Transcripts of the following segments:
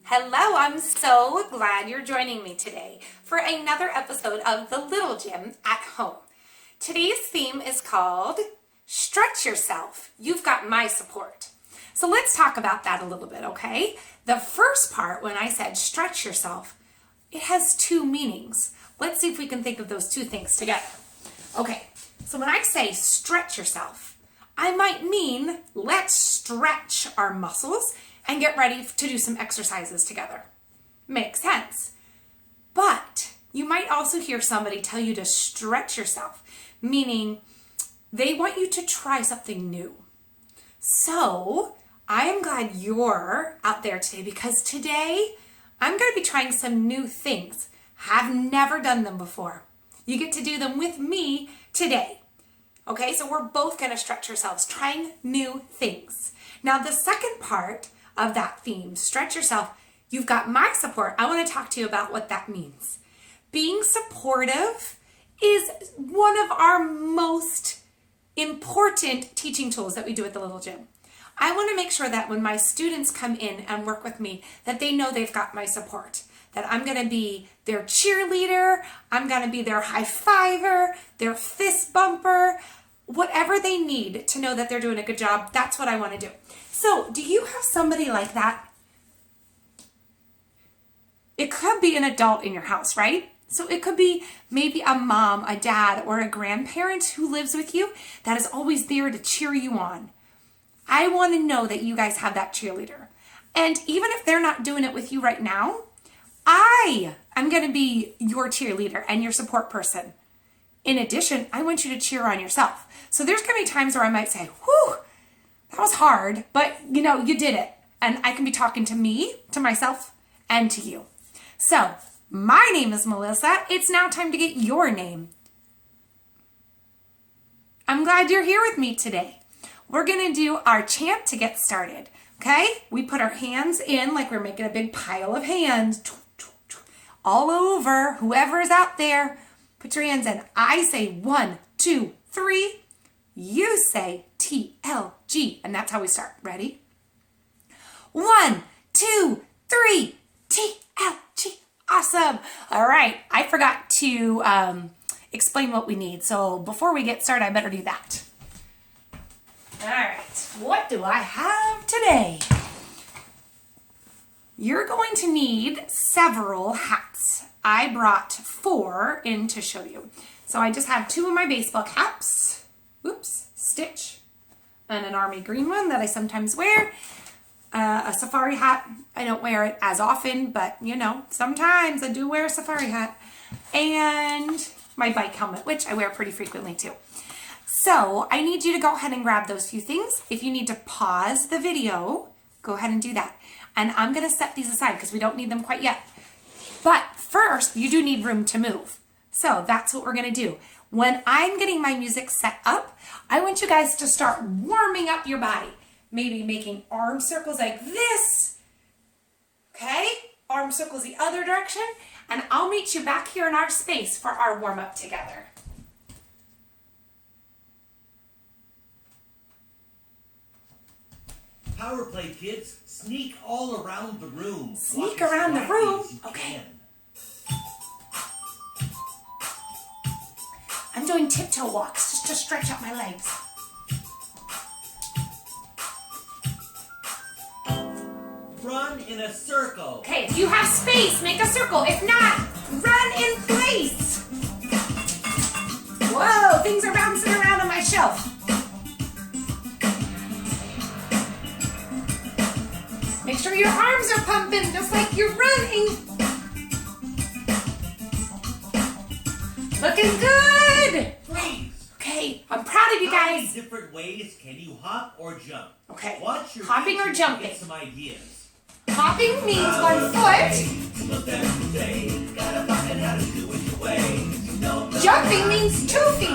Hello, I'm so glad you're joining me today for another episode of The Little Gym at Home. Today's theme is called Stretch Yourself. You've got my support. So let's talk about that a little bit, okay? The first part, when I said stretch yourself, it has two meanings. Let's see if we can think of those two things together. Okay, so when I say stretch yourself, I might mean let's stretch our muscles and get ready to do some exercises together. Makes sense. But you might also hear somebody tell you to stretch yourself, meaning they want you to try something new. So I am glad you're out there today because today I'm going to be trying some new things. Have never done them before. You get to do them with me today. Okay, so we're both going to stretch ourselves, trying new things. Now, the second part of that theme, stretch yourself, you've got my support. I want to talk to you about what that means. Being supportive is one of our most important teaching tools that we do at the Little Gym. I want to make sure that when my students come in and work with me, that they know they've got my support, that I'm going to be their cheerleader, I'm going to be their high fiver, their fist bumper, whatever they need to know that they're doing a good job. That's what I want to do. So, do you have somebody like that? It could be an adult in your house, right? So it could be maybe a mom, a dad, or a grandparent who lives with you that is always there to cheer you on. I want to know that you guys have that cheerleader. And even if they're not doing it with you right now, I'm going to be your cheerleader and your support person. In addition, I want you to cheer on yourself. So there's going to be times where I might say, whew, that was hard, but you did it. And I can be talking to me, to myself, and to you. So my name is Melissa. It's now time to get your name. I'm glad you're here with me today. We're going to do our chant to get started. Okay? We put our hands in like we're making a big pile of hands. All over. Whoever is out there, put your hands in. I say 1, 2, 3. You say TLG. And that's how we start. Ready? 1, 2, 3. TLG. Awesome. All right. I forgot to explain what we need. So before we get started, I better do that. All right. What do I have today? You're going to need several hats. I brought 4 in to show you. So I just have 2 of my baseball caps. Oops, Stitch. And an army green one that I sometimes wear. A safari hat. I don't wear it as often, but sometimes I do wear a safari hat. And my bike helmet, which I wear pretty frequently too. So I need you to go ahead and grab those few things. If you need to pause the video, go ahead and do that. And I'm going to set these aside because we don't need them quite yet. But first, you do need room to move. So that's what we're going to do. When I'm getting my music set up, I want you guys to start warming up your body. Maybe making arm circles like this. Okay? Arm circles the other direction. And I'll meet you back here in our space for our warm up together. Power play, kids. Sneak all around the room. Sneak around the room? Okay. I'm doing tiptoe walks just to stretch out my legs. Run in a circle. Okay, if you have space, make a circle. If not, run in place. Whoa, things are bouncing around on my shelf. Make sure your arms are pumping just like you're running. Looking good. Freeze. Okay, I'm proud of you How many guys. different ways can you hop or jump? Okay, Watch your hopping or teacher jumping? Get some ideas. Hopping means 1 foot. Jumping means 2 feet.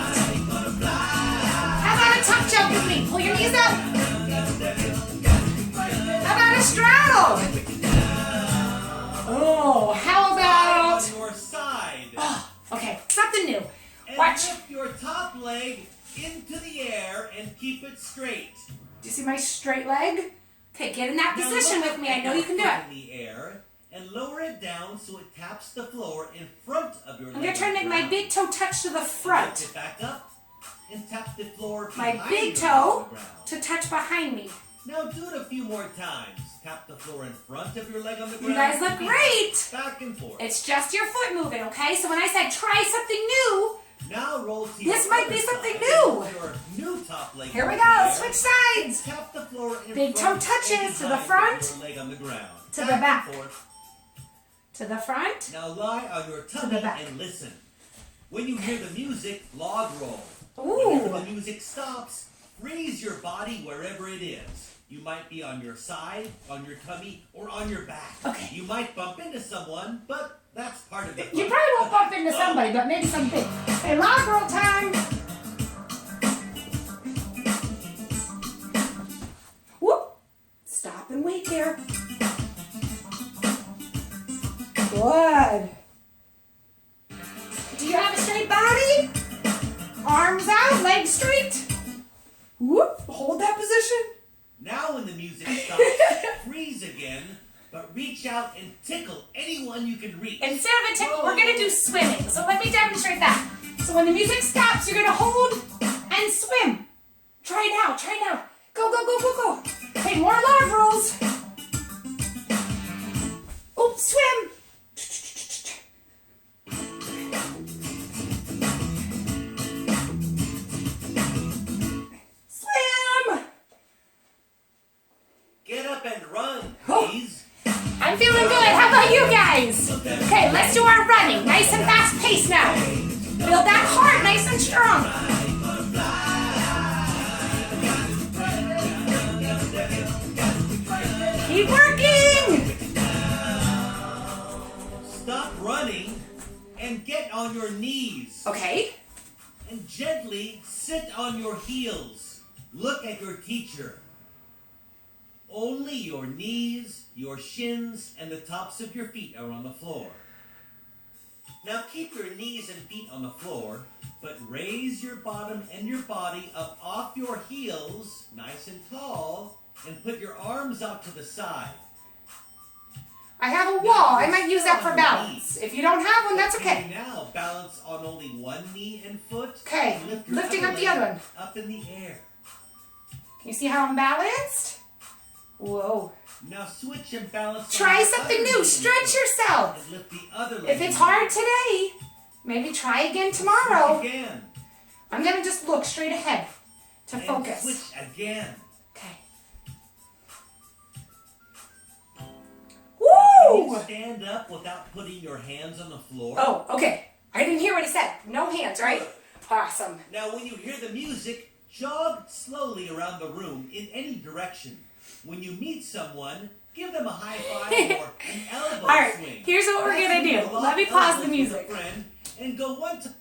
How about a tuck jump with me? Pull your knees up. How about a straddle? Oh, how about... On your side. Oh, okay, something new. And Watch. lift your top leg into the air and keep it straight. Do you see my straight leg? Okay, get in that Now position look with me. I at know your you can do foot it. in the air and lower it down so it taps the floor in front of your leg. I'm going to try to make my big toe touch to the Lift front. it back up and tap the floor My behind big your leg toe on the ground. to touch behind me. Now do it a few more times. Tap the floor in front of your leg on the ground. You guys look great. Back and forth. It's just your foot moving, okay? So when I said try something new, Now roll to This your might other be something side. new. Hold your new top leg here we in go. the air. Switch sides. Tap the floor in Big front toe touches and to the behind front, with your leg on the ground. to the back. And forth. To the front. Now lie on your the tummy back. and listen. When you hear the music, log roll. Ooh. Whenever the music stops, freeze your body wherever it is. You might be on your side, on your tummy, or on your back. Okay. You might bump into someone, but that's part of the fun. You probably won't bump into somebody, but maybe something. Hey, log roll time. Whoop. Stop and wait there. Good. Do you have a straight body? Arms out, legs straight. Whoop. Hold that position. Now when the music stops, freeze again, but reach out and tickle anyone you can reach. Instead of a tickle, we're going to do swimming. So let me demonstrate that. So when the music stops, you're going to hold and swim. Try now, try now. Go, go, go, go, go. Okay, more log rolls. Oh, swim. Swim. Get up and run, Oh. please. I'm feeling good. How about you guys? Okay, let's do our running. Nice and fast pace now. Build that heart nice and strong. Keep working. Stop running and get on your knees. Okay. And gently sit on your heels. Look at your teacher. Only your knees, your shins, and the tops of your feet are on the floor. Now keep your knees and feet on the floor, but raise your bottom and your body up off your heels, nice and tall, and put your arms out to the side. I have a wall. I might use that for balance. If you don't have one, that's okay. Now balance on only one knee and foot. Okay, And lift your lifting up the leg other one. up in the air. Can you see how I'm balanced? Whoa. Now switch and balance. on Try the something other new. knee and Stretch foot. yourself. And lift the other leg. If it's in the hard air. today, maybe try again Switch tomorrow. again. I'm going to just look straight ahead to And focus. switch again. Okay. Can you Woo! stand up without putting your hands on the floor? Oh, okay. I didn't hear what he said. No hands, right? Awesome. Now when you hear the music, jog slowly around the room in any direction. When you meet someone, give them a high five or an elbow All right, swing. here's what we're That's gonna when you do. lock Let me pause elbows the with a music. friend and go one time.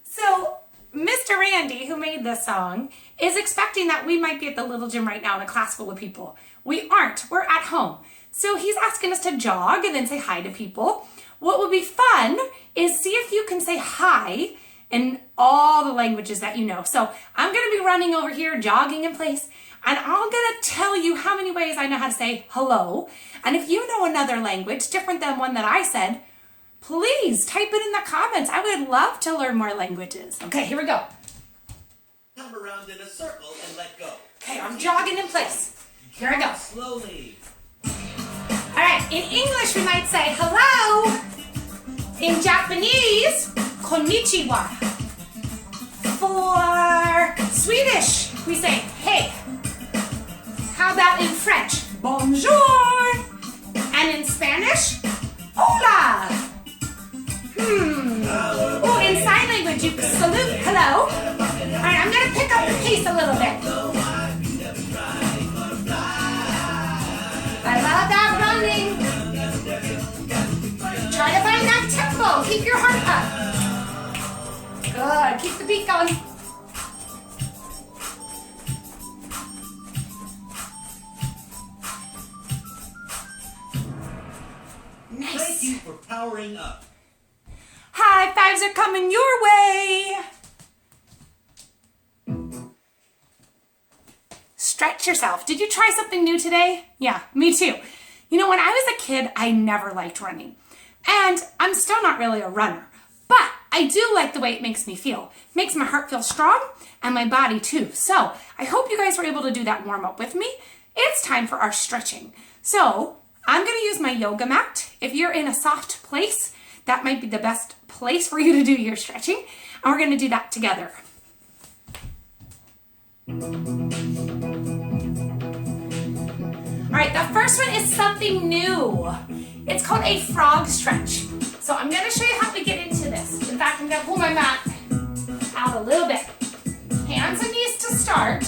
So, Mr. Randy, who made this song, is expecting that we might be at the little gym right now in a class full of people. We aren't. We're at home. So he's asking us to jog and then say hi to people. What would be fun is see if you can say hi in all the languages that you know. So I'm going to be running over here, jogging in place, and I'm going to tell you how many ways I know how to say hello. And if you know another language different than one that I said, please type it in the comments. I would love to learn more languages. Okay, here we go. Come around in a circle and let go. Okay, I'm jogging in place. Here I go. Slowly. All right, in English we might say hello. In Japanese, konnichiwa. For Swedish, we say hey. How about in French? Bonjour. And in Spanish, hola. Oh, in sign language, you salute, hello. All right, I'm going to pick up the pace a little bit. I love that running. Try to find that tempo. Keep your heart up. Good. Keep the beat going. Thank Nice. you for powering up. High fives are coming your way. stretch yourself. Did you try something new today? Yeah, me too. You know, when I was a kid, I never liked running. And I'm still not really a runner. But I do like the way it makes me feel. It makes my heart feel strong and my body too. So I hope you guys were able to do that warm up with me. It's time for our stretching. So I'm going to use my yoga mat. If you're in a soft place, that might be the best place for you to do your stretching. And we're going to do that together. All right, the first one is something new. It's called a frog stretch. So I'm going to show you how we get into this. In fact, I'm going to pull my mat out a little bit. Hands and knees to start.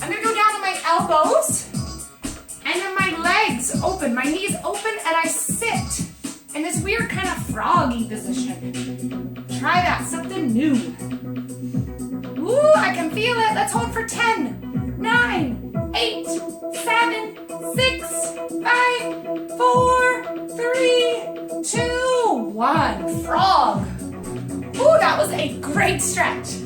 I'm going to go down to my elbows. And then my legs open, my knees open, and I sit in this weird kind of froggy position. Try that, something new. Ooh, I can feel it. Let's hold for 10, 9, 8, 7, 6, 5, 4, 3, 2, 1. Frog. Ooh, that was a great stretch.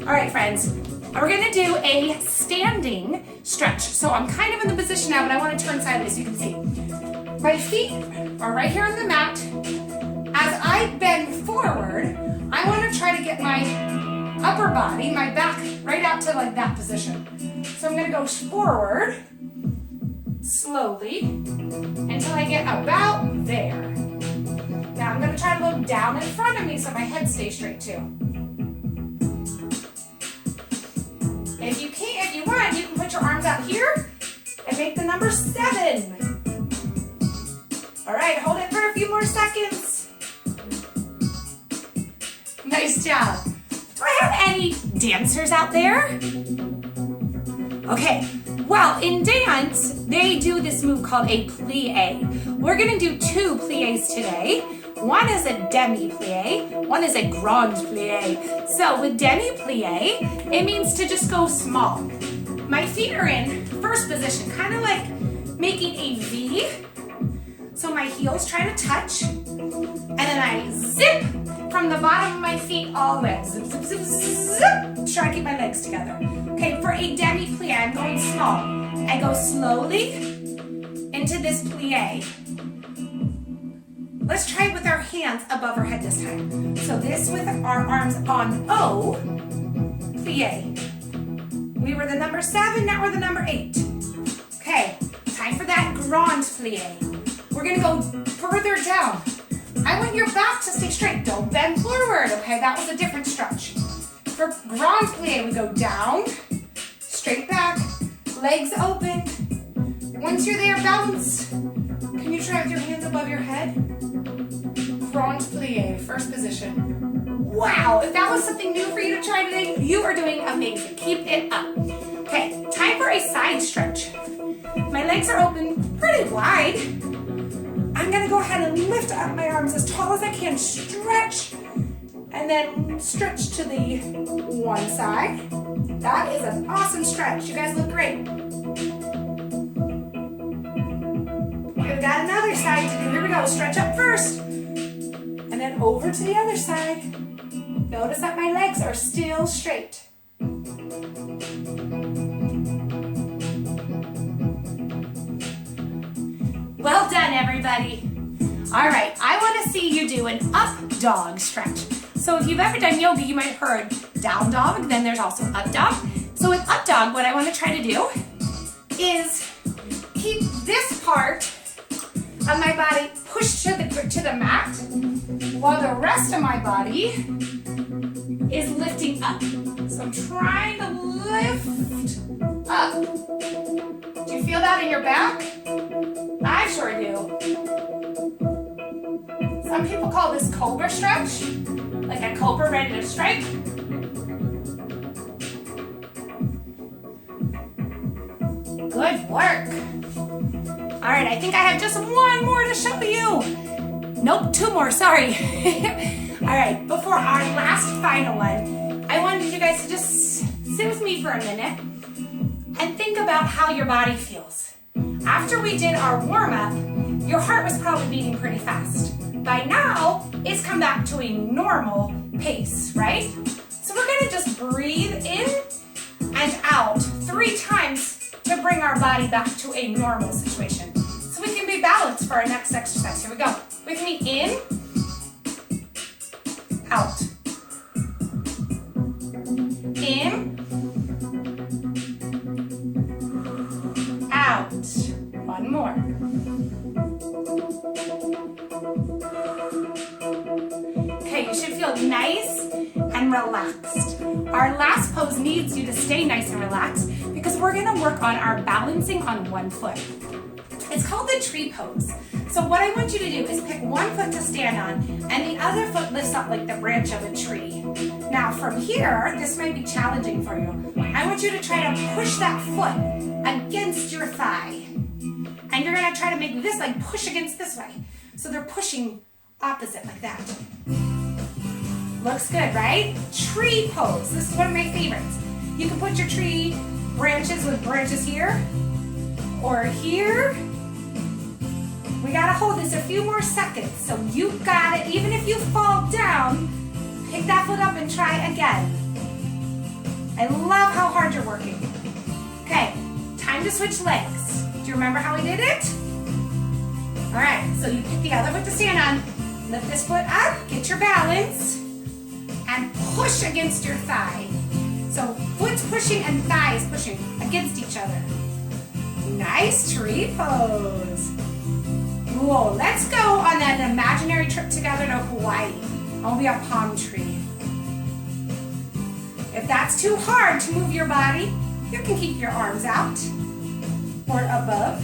All right, friends. We're gonna do a standing stretch. So I'm kind of in the position now, but I want to turn sideways so you can see. My feet are right here on the mat. As I bend forward, I want to try to get my upper body, my back, right out to like that position. So I'm gonna go forward, slowly, until I get about there. Now I'm gonna try to look down in front of me so my head stays straight too. If you want, you can put your arms out here and make the number 7. All right, hold it for a few more seconds. Nice job. Do I have any dancers out there? Okay, well, in dance, they do this move called a plie. We're gonna do 2 plies today. One is a demi-plie, one is a grand plie. So with demi-plie, it means to just go small. My feet are in first position, kind of like making a V. So my heels try to touch, and then I zip from the bottom of my feet all the way. Zip, zip, zip, zip. Try to keep my legs together. Okay, for a demi-plie, I'm going small. I go slowly into this plie. Let's try it with our hands above our head this time. So this with our arms on O, plie. We were the number 7, now we're the number 8. Okay, time for that grand plie. We're gonna go further down. I want your back to stay straight. Don't bend forward, okay? That was a different stretch. For grand plie, we go down, straight back, legs open. Once you're there, balance. Can you try with your hands above your head? Grand plie, first position. Wow, if that was something new for you to try today, you are doing amazing. Keep it up. Okay, time for a side stretch. My legs are open pretty wide. I'm gonna go ahead and lift up my arms as tall as I can, stretch, and then stretch to the one side. That is an awesome stretch. You guys look great. We've got another side to do. Here we go. Stretch up first. And then over to the other side. Notice that my legs are still straight. Well done, everybody. All right, I want to see you do an up dog stretch. So if you've ever done yoga, you might have heard down dog, then there's also up dog. So with up dog, what I want to try to do is keep this part of my body pushed to the mat, while the rest of my body is lifting up. So I'm trying to lift up. Do you feel that in your back? I sure do. Some people call this cobra stretch, like a cobra ready to strike. Good work. All right, I think I have just one more to show you. Nope, 2 more, sorry. All right, before our last final one, I wanted you guys to just sit with me for a minute and think about how your body feels. After we did our warm-up, your heart was probably beating pretty fast. By now, it's come back to a normal pace, right? So we're gonna just breathe in and out 3 times to bring our body back to a normal situation. So we can be balanced for our next exercise. Here we go. With me, in, out. In, out. One more. Okay, you should feel nice and relaxed. Our last pose needs you to stay nice and relaxed because we're gonna work on our balancing on one foot. It's called the tree pose. So what I want you to do is pick one foot to stand on and the other foot lifts up like the branch of a tree. Now from here, this might be challenging for you. I want you to try to push that foot against your thigh. And you're gonna try to make this like push against this way. So they're pushing opposite like that. Looks good, right? Tree pose. This is one of my favorites. You can put your tree branches with branches here or here. We gotta hold this a few more seconds. So you got it. Even if you fall down, pick that foot up and try again. I love how hard you're working. Okay, time to switch legs. Do you remember how we did it? All right, so you pick the other foot to stand on. Lift this foot up, get your balance, and push against your thigh. So foot's pushing and thighs pushing against each other. Nice tree pose. Whoa, let's go on that imaginary trip together to Hawaii. I'll be a palm tree. If that's too hard to move your body, you can keep your arms out or above.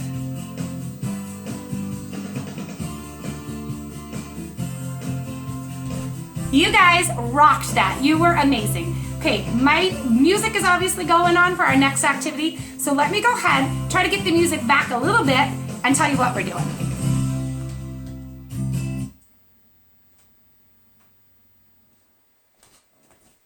You guys rocked that. You were amazing. Okay, my music is obviously going on for our next activity, so let me go ahead, try to get the music back a little bit, and tell you what we're doing.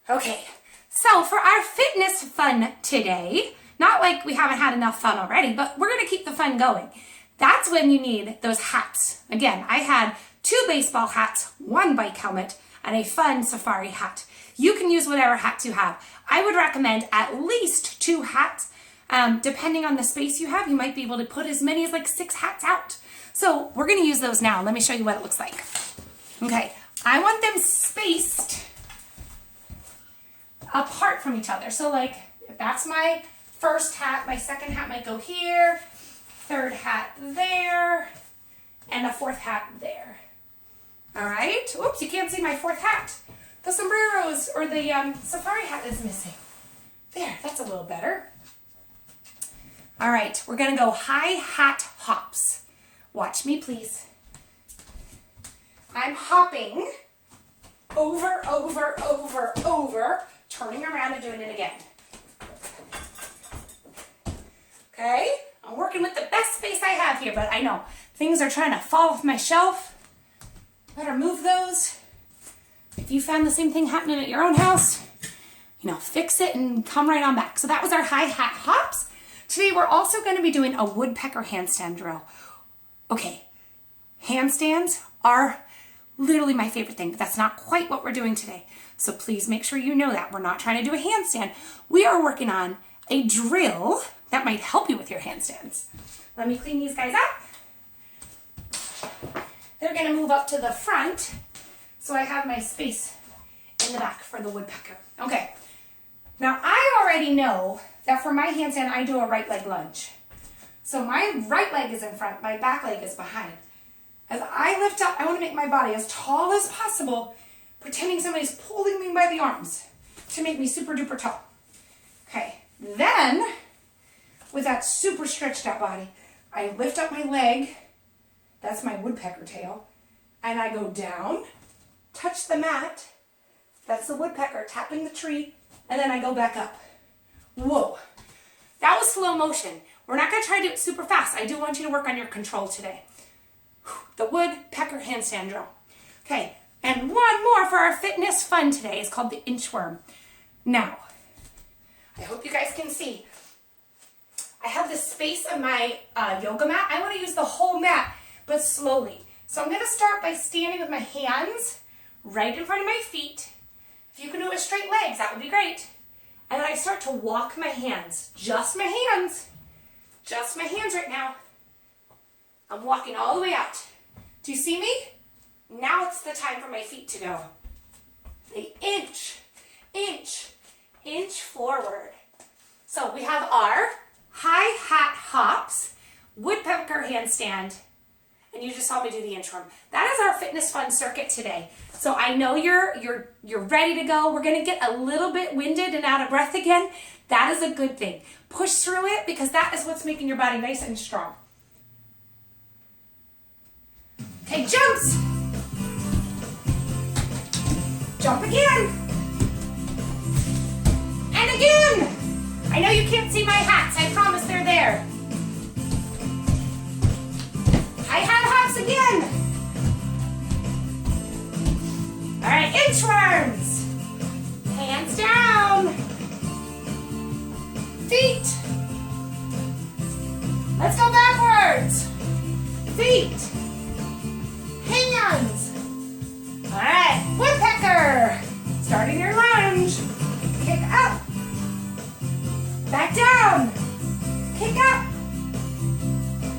Okay, so for our fitness fun today, not like we haven't had enough fun already, but we're gonna keep the fun going. That's when you need those hats. Again, I had 2 baseball hats, 1 bike helmet, and a fun safari hat. You can use whatever hats you have. I would recommend at least 2 hats. Depending on the space you have, you might be able to put as many as like 6 hats out. So we're gonna use those now. Let me show you what it looks like. Okay, I want them spaced apart from each other. So like, if that's my first hat, my second hat might go here, third hat there, and a 4th hat there. All right, oops, you can't see my 4th hat. The sombreros or the safari hat is missing. There, that's a little better. All right, we're gonna go high hat hops. Watch me, please. I'm hopping over, over, over, over, turning around and doing it again. Okay, I'm working with the best space I have here, but I know things are trying to fall off my shelf. Better move those. If you found the same thing happening at your own house, fix it and come right on back. So that was our high hat hops. Today we're also going to be doing a woodpecker handstand drill. Okay, handstands are literally my favorite thing, but that's not quite what we're doing today. So please make sure you know that. We're not trying to do a handstand. We are working on a drill that might help you with your handstands. Let me clean these guys up. They're going to move up to the front, so I have my space in the back for the woodpecker. Okay, now I already know that for my handstand, I do a right leg lunge. So my right leg is in front, my back leg is behind. As I lift up, I want to make my body as tall as possible, pretending somebody's pulling me by the arms to make me super duper tall. Okay, then with that super stretched out body, I lift up my leg. That's my woodpecker tail. And I go down, touch the mat. That's the woodpecker tapping the tree. And then I go back up. Whoa. That was slow motion. We're not going to try to do it super fast. I do want you to work on your control today. The woodpecker handstand drill. Okay, and one more for our fitness fun today. It's called the inchworm. Now, I hope you guys can see. I have the space of my yoga mat. I want to use the whole mat, but slowly. So I'm going to start by standing with my hands right in front of my feet. If you can do it with straight legs, that would be great. And then I start to walk my hands, just my hands, Just my hands right now. I'm walking all the way out. Do you see me? Now it's the time for my feet to go. They inch, inch, inch forward. So we have our hi-hat hops, woodpecker handstand, and you just saw me do the inchworm. That is our fitness fun circuit today. So I know you're ready to go. We're gonna get a little bit winded and out of breath again. That is a good thing. Push through it because that is what's making your body nice and strong. Okay, jumps. Jump again. And again. I know you can't see my hats. I promise they're there. Hi-hat hops again. All right, inchworms. Hands down. Feet. Let's go backwards. Feet. Hands. All right, woodpecker. Starting your lunge. Kick up. Back down. Kick up.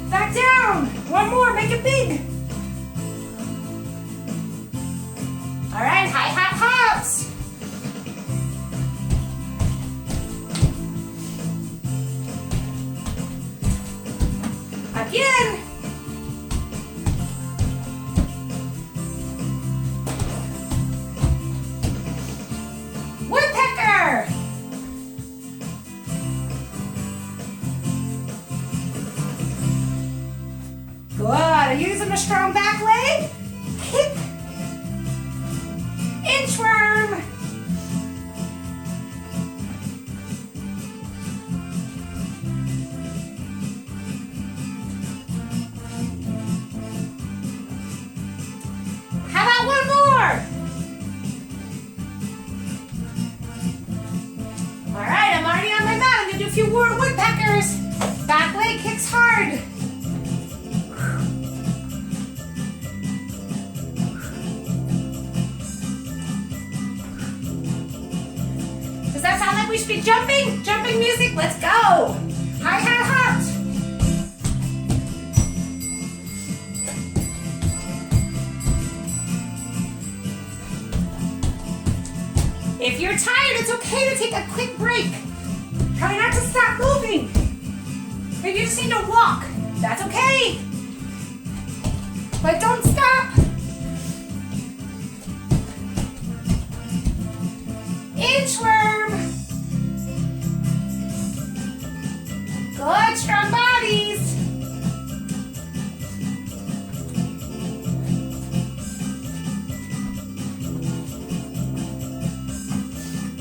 Back down. One more, make it big. All right, hi-hat hops. Again. Woodpecker. Good. Using a strong back leg. Kick. Inchworm. How about one more? All right, I'm already on my mat. I'm gonna do a few more woodpeckers. Back leg kicks hard. Does that sound like we should be jumping? Jumping music? Let's go. Hi-hat hops. If you're tired, it's okay to take a quick break. Try not to stop moving. Maybe you just need to walk. That's okay. But don't stop. Inchworm. Good, strong bodies.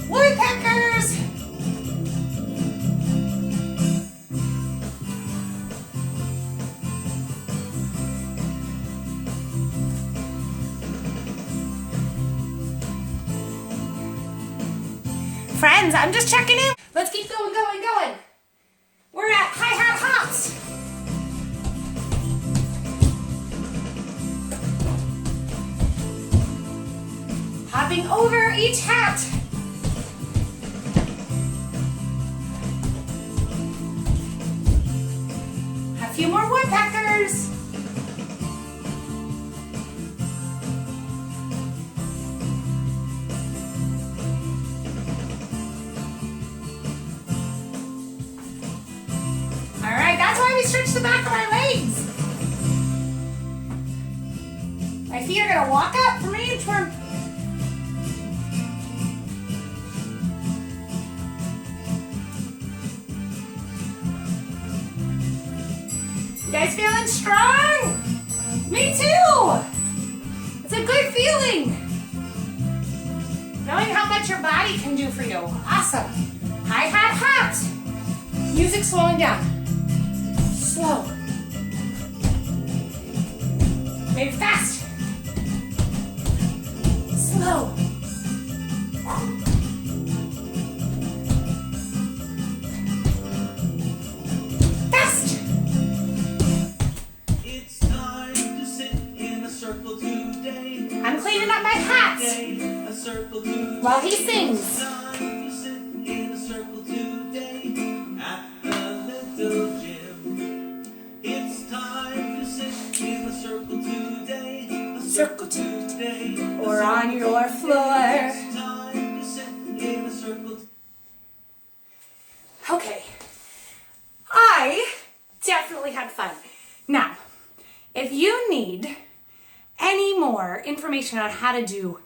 Woodpeckers. Friends, I'm just checking in. Let's keep going, going, going. We're at hi-hat hops. Hopping over each hat. A few more woodpeckers. All right, that's why we stretch the back of our legs. My feet are gonna walk up for me and twerk. You guys feeling strong? Me too. It's a good feeling. Knowing how much your body can do for you. Awesome. Hi-hat hops. Music slowing down. Slow. Maybe fast. Slow. Fast. It's time to sit in a circle today. I'm cleaning up my hats A circle today. while he sings. It's time to sit in a circle today at the little gym. circle today. or on your floor. It's time to sit in a circle. Okay, I definitely had fun. Now, if you need any more information on how to do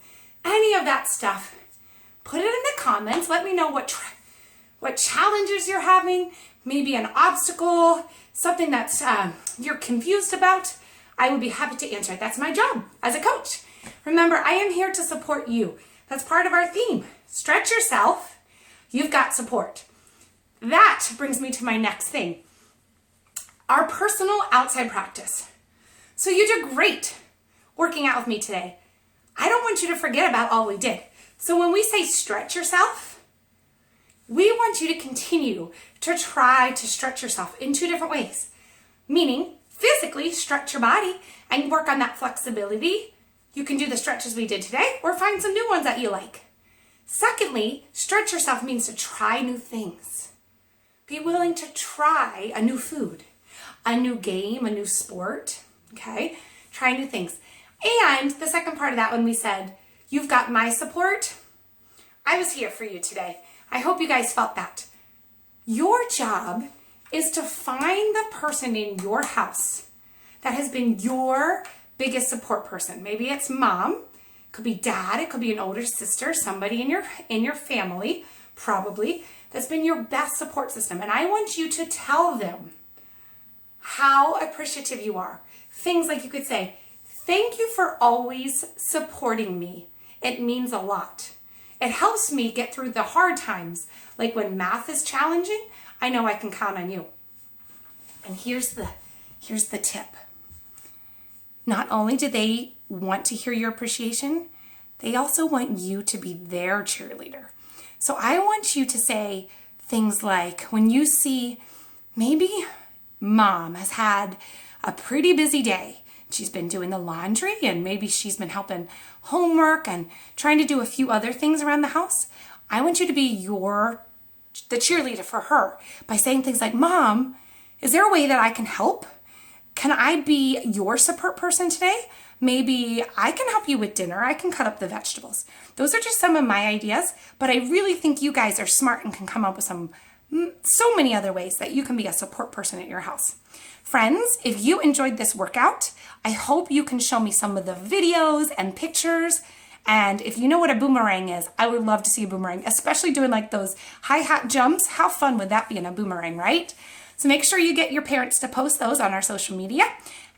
any of that stuff, put it in the comments. Let me know what challenges you're having, maybe an obstacle, something that's you're confused about. I would be happy to answer it. That's my job as a coach. Remember, I am here to support you. That's part of our theme. Stretch yourself. You've got support. That brings me to my next thing. Our personal outside practice. So you did great working out with me today. I don't want you to forget about all we did. So when we say stretch yourself, we want you to continue to try to stretch yourself in two different ways. Meaning, physically stretch your body and work on that flexibility. You can do the stretches we did today or find some new ones that you like. Secondly, stretch yourself means to try new things. Be willing to try a new food, a new game, a new sport, okay? Try new things. And the second part of that, when we said, you've got my support, I was here for you today. I hope you guys felt that. Your job is to find the person in your house that has been your biggest support person. Maybe it's mom, it could be dad, it could be an older sister, somebody in your family, probably, that's been your best support system. And I want you to tell them how appreciative you are. Things like you could say, thank you for always supporting me. It means a lot. It helps me get through the hard times. Like when math is challenging, I know I can count on you. And here's the tip. Not only do they want to hear your appreciation, they also want you to be their cheerleader. So I want you to say things like, when you see maybe mom has had a pretty busy day, she's been doing the laundry and maybe she's been helping homework and trying to do a few other things around the house. I want you to be the cheerleader for her by saying things like, Mom, is there a way that I can help? Can I be your support person today? Maybe I can help you with dinner. I can cut up the vegetables. Those are just some of my ideas, but I really think you guys are smart and can come up with so many other ways that you can be a support person at your house. Friends, if you enjoyed this workout, I hope you can show me some of the videos and pictures. And if you know what a boomerang is, I would love to see a boomerang, especially doing like those hi-hat jumps. How fun would that be in a boomerang, right? So make sure you get your parents to post those on our social media.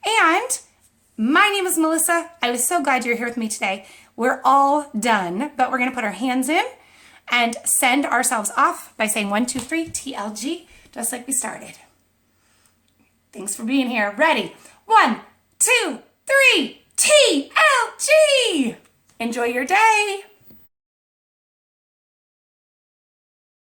And my name is Melissa. I was so glad you're here with me today. We're all done, but we're going to put our hands in and send ourselves off by saying 1, 2, 3, TLG, just like we started. Thanks for being here. Ready? 1, 2, 3, TLG. Enjoy your day.